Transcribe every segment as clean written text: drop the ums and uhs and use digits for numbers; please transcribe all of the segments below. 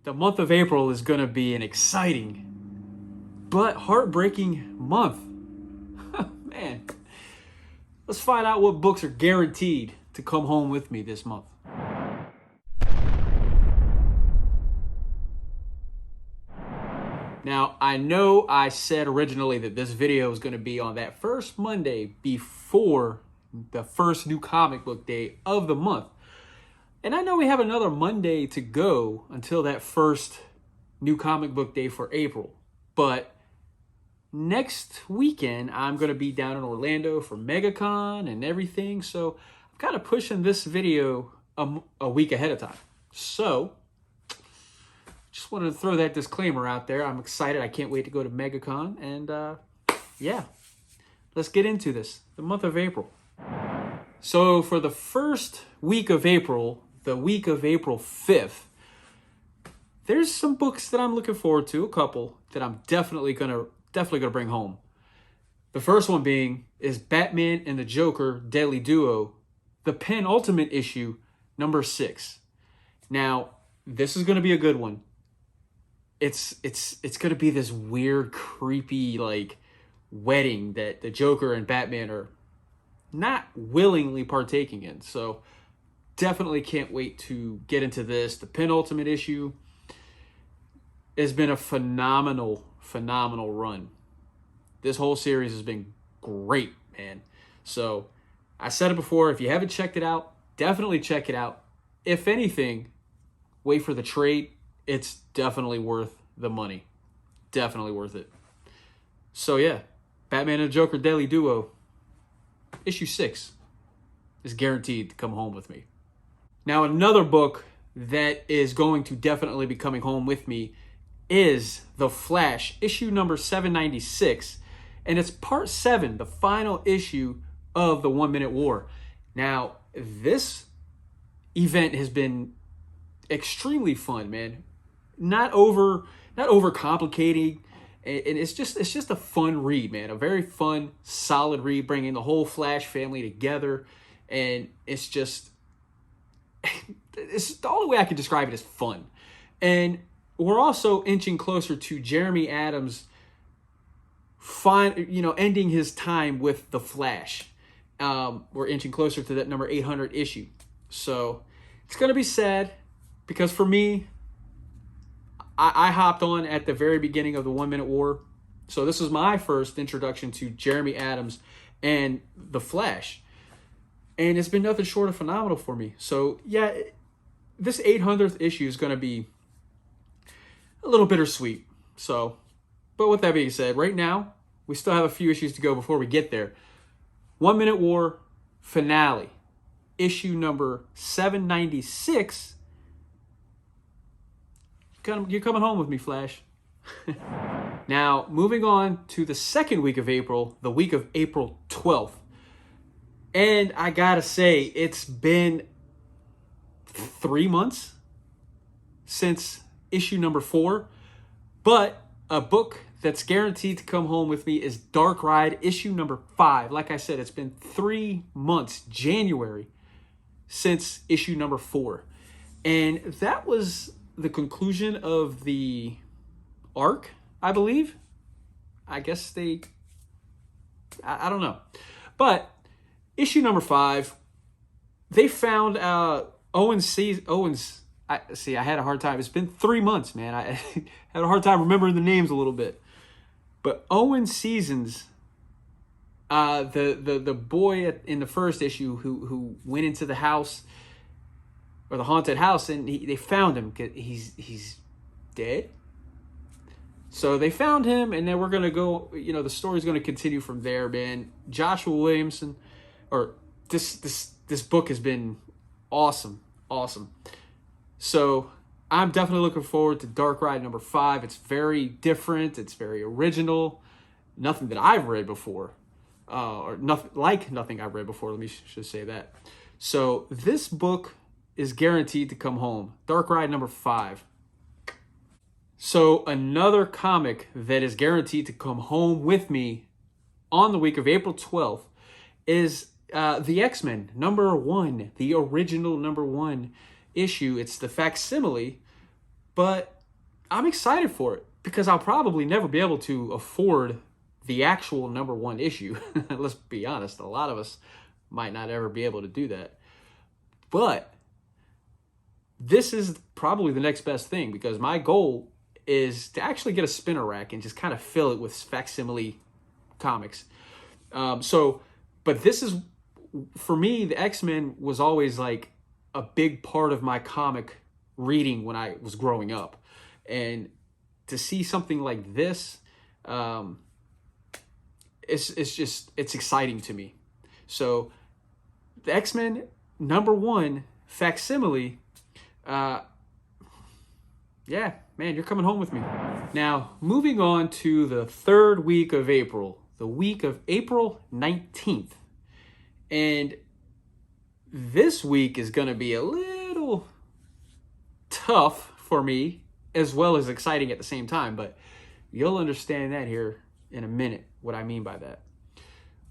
the month of April is going to be an exciting but heartbreaking month. Man, let's find out what books are guaranteed to come home with me this month. Now, I know I said originally that this video is going to be on that first Monday before the first new comic book day of the month. And I know we have another Monday to go until that first new comic book day for April. But next weekend, I'm going to be down in Orlando for MEGACON and everything. So I'm kind of pushing this video a week ahead of time. So just wanted to throw that disclaimer out there. I'm excited. I can't wait to go to MEGACON. And yeah, let's get into this. The month of April. So for the first week of April, the week of April 5th, there's some books that I'm looking forward to, a couple that I'm definitely gonna bring home. The first one being is Batman and the Joker Deadly Duo, the penultimate issue, number 6. Now, this is gonna be a good one. It's gonna be this weird, creepy, like, wedding that the Joker and Batman are not willingly partaking in. So definitely can't wait to get into this. The penultimate issue has been a phenomenal run. This whole series has been great, man. So I said it before, if you haven't checked it out, definitely check it out. If anything, wait for the trade. It's definitely worth the money. Definitely worth it. So yeah, Batman and Joker Deadly Duo, issue 6 is guaranteed to come home with me. Now, another book that is going to definitely be coming home with me is The Flash, issue number 796. And it's part 7, the final issue of the 1 Minute War. Now, this event has been extremely fun, man. Not over complicating. And it's just a fun read, man. A very fun, solid read, bringing the whole Flash family together. And it's just, it's the only way I can describe it is fun. And we're also inching closer to Jeremy Adams ending his time with the Flash. We're inching closer to that number 800 issue. So it's going to be sad because for me, I hopped on at the very beginning of the 1 Minute War. So this was my first introduction to Jeremy Adams and the Flash. And it's been nothing short of phenomenal for me. So yeah, this 800th issue is going to be a little bittersweet. So, but with that being said, right now, we still have a few issues to go before we get there. 1 Minute War finale, issue number 796. You're coming home with me, Flash. Now, moving on to the second week of April, the week of April 12th. And I gotta say, it's been 3 months since issue number 4. But a book that's guaranteed to come home with me is Dark Ride, issue number 5. Like I said, it's been 3 months, January, since issue number 4. And that was the conclusion of the arc, I believe. I guess I don't know. But issue number 5, they found Owen's. I had a hard time. It's been 3 months, man. I had a hard time remembering the names a little bit. But Owen Seasons, the boy in the first issue who went into the house, or the haunted house, and they found him. He's dead. So they found him, and then we're gonna go. The story's gonna continue from there, man. Joshua Williamson, or this book has been awesome. So I'm definitely looking forward to Dark Ride number 5. It's very different. It's very original. Nothing that I've read before, or nothing I've read before. Let me just say that. So this book is guaranteed to come home. Dark Ride number 5. So another comic that is guaranteed to come home with me on the week of April 12th is the X-Men number 1, the original number 1 issue. It's the facsimile, but I'm excited for it because I'll probably never be able to afford the actual #1 issue. Let's be honest, a lot of us might not ever be able to do that. But this is probably the next best thing because my goal is to actually get a spinner rack and just kind of fill it with facsimile comics. But this is, for me, the X-Men was always like a big part of my comic reading when I was growing up. And to see something like this, it's exciting to me. So the X-Men #1 facsimile, yeah, man, you're coming home with me. Now, moving on to the third week of April, the week of April 19th. And this week is going to be a little tough for me, as well as exciting at the same time, but you'll understand that here in a minute, what I mean by that.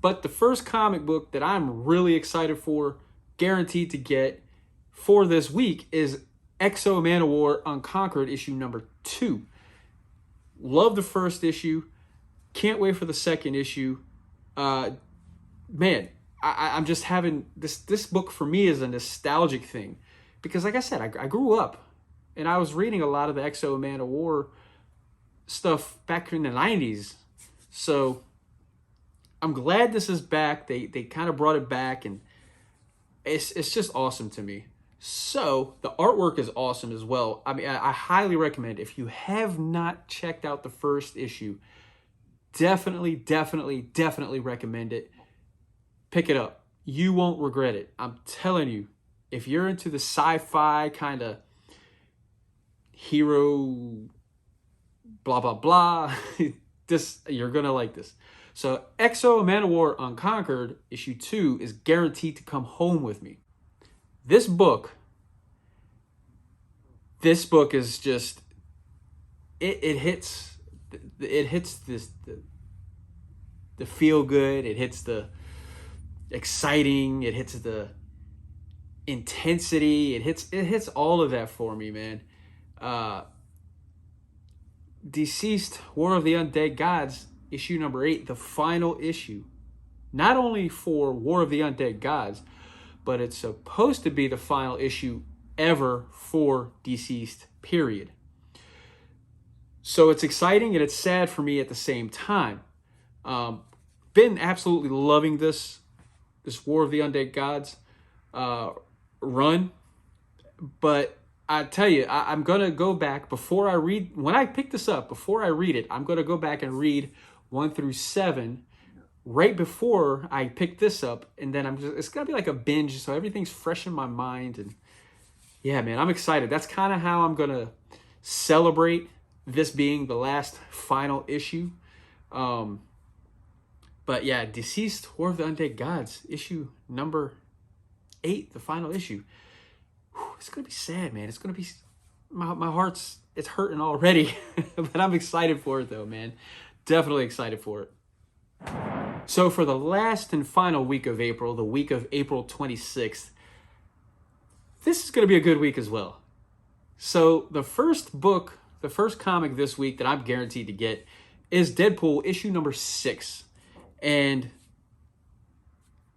But the first comic book that I'm really excited for, guaranteed to get for this week, is X-O Manowar Unconquered issue #2. Love the first issue. Can't wait for the second issue. Man, I'm just having this book for me is a nostalgic thing because, like I said, I grew up and I was reading a lot of the X-O Manowar stuff back in the 90s. So I'm glad this is back. They kind of brought it back, and it's just awesome to me. So the artwork is awesome as well. I mean, I highly recommend, if you have not checked out the first issue, definitely recommend it. Pick it up. You won't regret it. I'm telling you, if you're into the sci-fi kind of hero, blah, blah, blah, you're going to like this. So X-O Manowar Unconquered issue 2 is guaranteed to come home with me. This book is just, it hits this, the feel good, it hits the exciting, it hits the intensity, it hits all of that for me, man. Deceased War of the Undead Gods issue #8, the final issue, not only for War of the Undead Gods, but it's supposed to be the final issue ever for Deceased, period. So it's exciting and it's sad for me at the same time. Been absolutely loving this War of the Undead Gods run, but I tell you, I'm going to go back before I read, when I pick this up, before I read it, I'm going to go back and read 1 through 7 right before I pick this up, and then it's going to be like a binge, so everything's fresh in my mind, and yeah, man, I'm excited. That's kind of how I'm going to celebrate this being the last final issue. But yeah, Deceased War of the Undead Gods issue #8, the final issue. It's going to be sad, man. It's going to be, my heart's, it's hurting already, but I'm excited for it though, man. Definitely excited for it. So for the last and final week of April, the week of April 26th, this is going to be a good week as well. So the first book, the first comic this week that I'm guaranteed to get is Deadpool issue #6. And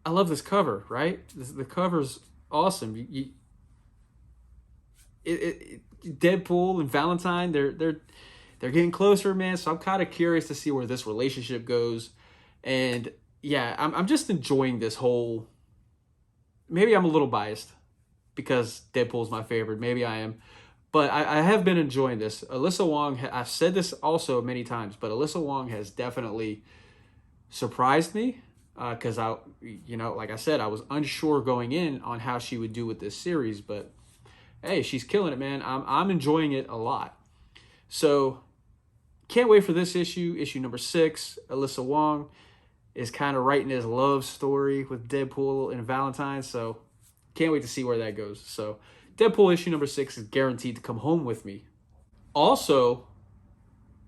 I love this cover, right? The cover's awesome. Deadpool and Valentine, they're getting closer, man. So I'm kind of curious to see where this relationship goes. And yeah, I'm just enjoying this whole. Maybe I'm a little biased because Deadpool's my favorite. Maybe I am, but I have been enjoying this. Alyssa Wong, I've said this also many times, but Alyssa Wong has definitely surprised me because like I said, I was unsure going in on how she would do with this series, but hey, she's killing it, man. I'm enjoying it a lot. So can't wait for this issue #6. Alyssa Wong is kind of writing his love story with Deadpool and Valentine, so can't wait to see where that goes. So Deadpool issue #6 is guaranteed to come home with me. Also,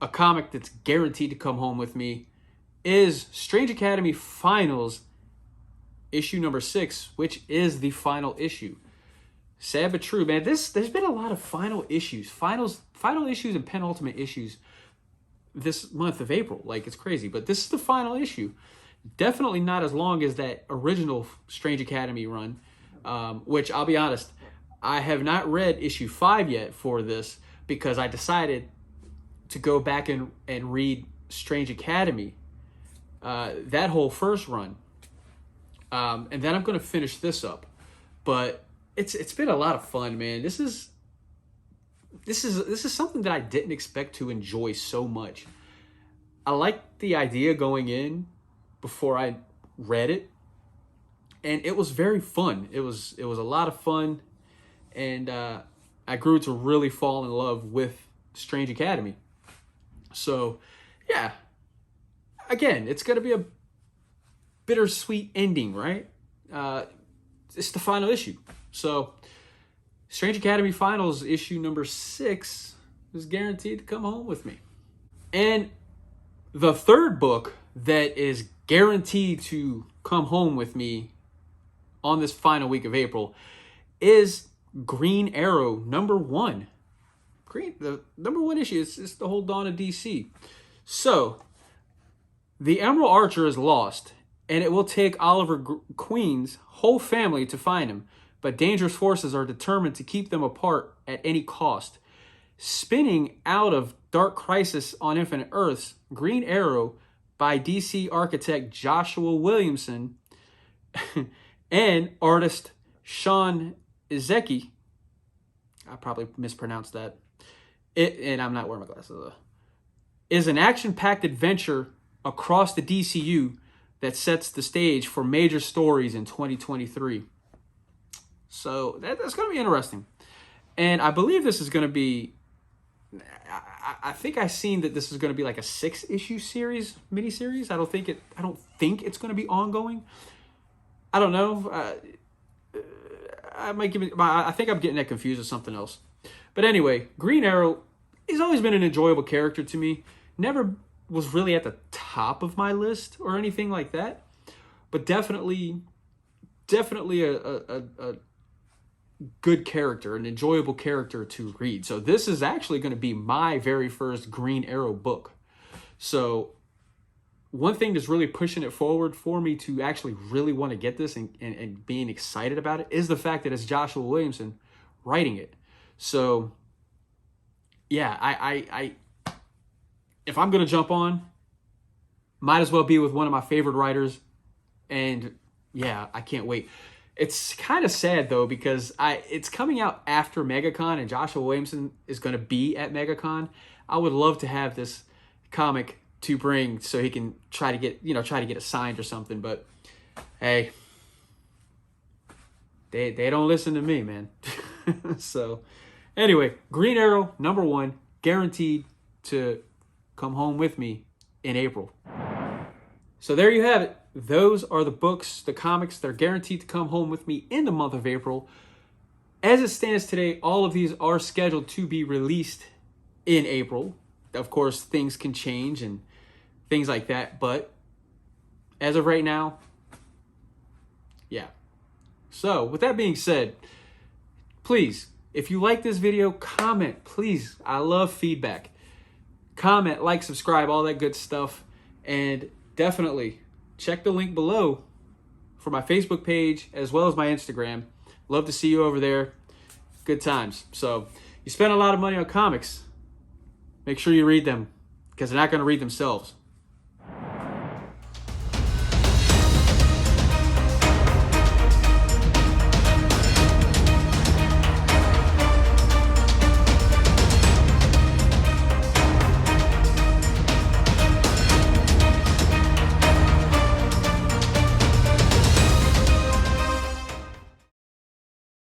a comic that's guaranteed to come home with me is Strange Academy Finals issue #6, which is the final issue. Sad but true, man. There's been a lot of final issues and penultimate issues this month of April. Like, it's crazy, but this is the final issue. Definitely not as long as that original Strange Academy run, which I'll be honest, I have not read issue 5 yet for this because I decided to go back and read Strange Academy, that whole first run, and then I'm going to finish this up. But it's been a lot of fun, man. This is something that I didn't expect to enjoy so much. I liked the idea going in before I read it, and it was very fun. It was a lot of fun, and I grew to really fall in love with Strange Academy. So, yeah. Again, it's gonna be a bittersweet ending, right? It's the final issue. So, Strange Academy Finals issue number 6 is guaranteed to come home with me. And the third book that is guaranteed to come home with me on this final week of April is Green Arrow number 1. The number 1 issue is the whole dawn of DC. So, the Emerald Archer is lost, and it will take Oliver Queen's whole family to find him, but dangerous forces are determined to keep them apart at any cost. Spinning out of Dark Crisis on Infinite Earths, Green Arrow by DC architect Joshua Williamson and artist Sean Izeki. I probably mispronounced that. And I'm not wearing my glasses. Is an action-packed adventure across the DCU that sets the stage for major stories in 2023. So that's going to be interesting. And I believe this is going to be, I think I've seen that this is going to be like a 6-issue series, miniseries. I don't think it's going to be ongoing. I don't know. I might give it, I think I'm getting that confused with something else. But anyway, Green Arrow has always been an enjoyable character to me. Never was really at the top of my list or anything like that, but definitely a good character, an enjoyable character to read. So this is actually going to be my very first Green Arrow book. So one thing that's really pushing it forward for me to actually really want to get this and being excited about it is the fact that it's Joshua Williamson writing it. So yeah, I if I'm going to jump on, might as well be with one of my favorite writers. And yeah, I can't wait. It's kind of sad though, because it's coming out after MEGACON and Joshua Williamson is going to be at MEGACON. I would love to have this comic to bring so he can try to get it signed or something. But hey, they don't listen to me, man. So anyway, Green Arrow number 1 guaranteed to come home with me in April. So there you have it. Those are the books, the comics that are guaranteed to come home with me in the month of April. As it stands today, all of these are scheduled to be released in April. Of course, things can change and things like that, but as of right now, yeah. So with that being said, please, if you like this video, comment, please. I love feedback. Comment, like, subscribe, all that good stuff. And definitely check the link below for my Facebook page as well as my Instagram. Love to see you over there. Good times. So you spend a lot of money on comics, make sure you read them because they're not going to read themselves.